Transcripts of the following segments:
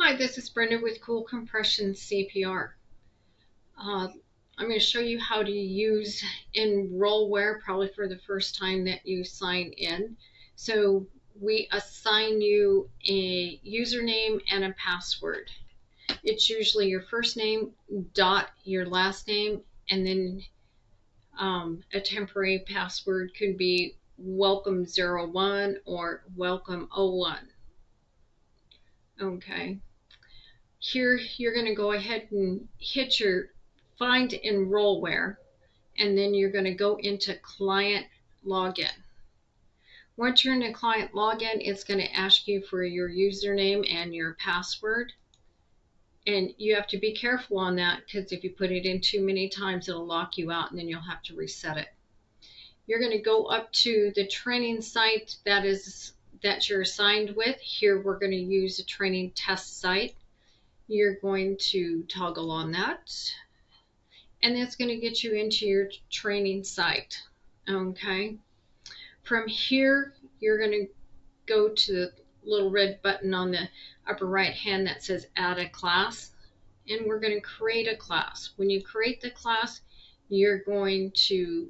Hi, this is Brenda with Cool Compression CPR. I'm going to show you how to use Enrollware probably for the first time that you sign in. So we assign you a username and a password. It's usually your first name dot your last name, and then a temporary password could be welcome01 or welcome01. Okay. Here you're going to go ahead and hit your find Enrollware, and then you're going to go into client login. Once you're in the client login, it's going to ask you for your username and your password, and you have to be careful on that because if you put it in too many times, it'll lock you out and then you'll have to reset it. You're going to go up to the training site that you're assigned with. Here we're going to use a training test site. You're going to toggle on that, and that's going to get you into your training site. Okay. From here, you're going to go to the little red button on the upper right hand that says add a class, and we're going to create a class. When you create the class, you're going to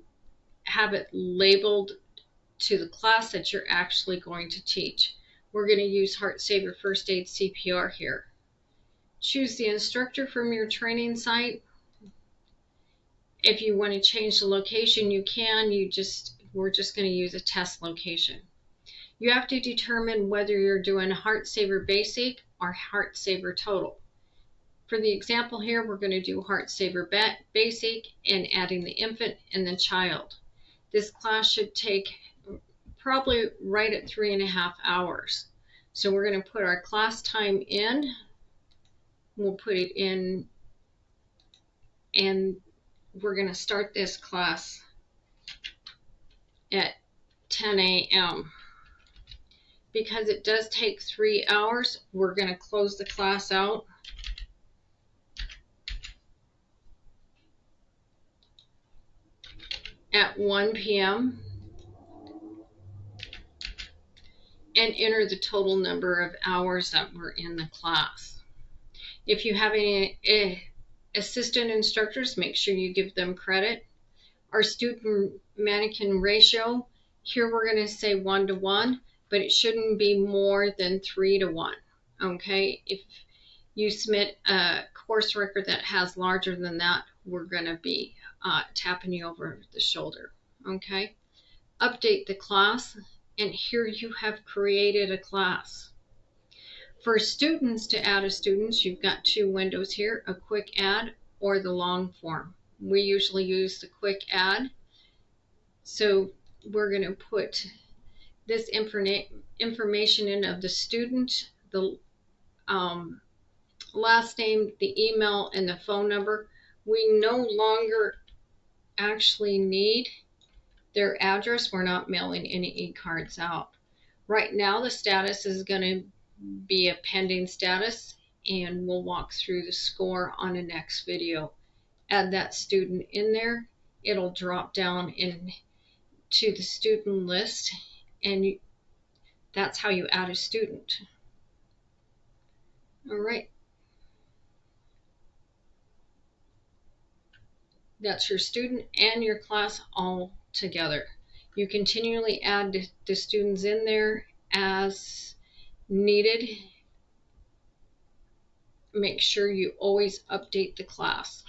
have it labeled to the class that you're actually going to teach. We're going to use Heart Saver First Aid CPR here. Choose the instructor from your training site. If you want to change the location, you can. We're just going to use a test location. You have to determine whether you're doing Heart Saver Basic or Heart Saver Total. For the example here, we're going to do Heart Saver Basic and adding the infant and the child. This class should take probably right at 3.5 hours. So we're going to put our class time in. We'll put it in, and we're going to start this class at 10 a.m. Because it does take 3 hours, we're going to close the class out at 1 p.m. and enter the total number of hours that were in the class. If you have any assistant instructors, make sure you give them credit. Our student mannequin ratio, here we're going to say 1:1, but it shouldn't be more than 3:1. Okay, if you submit a course record that has larger than that, we're going to be tapping you over the shoulder. Okay, update the class, and here you have created a class. For students, to add a student, you've got two windows here, a quick add or the long form. We usually use the quick add. So we're going to put this information in of the student, the last name, the email, and the phone number. We no longer actually need their address. We're not mailing any e-cards out. Right now the status is going to be a pending status, and we'll walk through the score on the next video. Add that student in there. It'll drop down into the student list, and that's how you add a student. All right. That's your student and your class all together. You continually add the students in there as needed. Make sure you always update the class.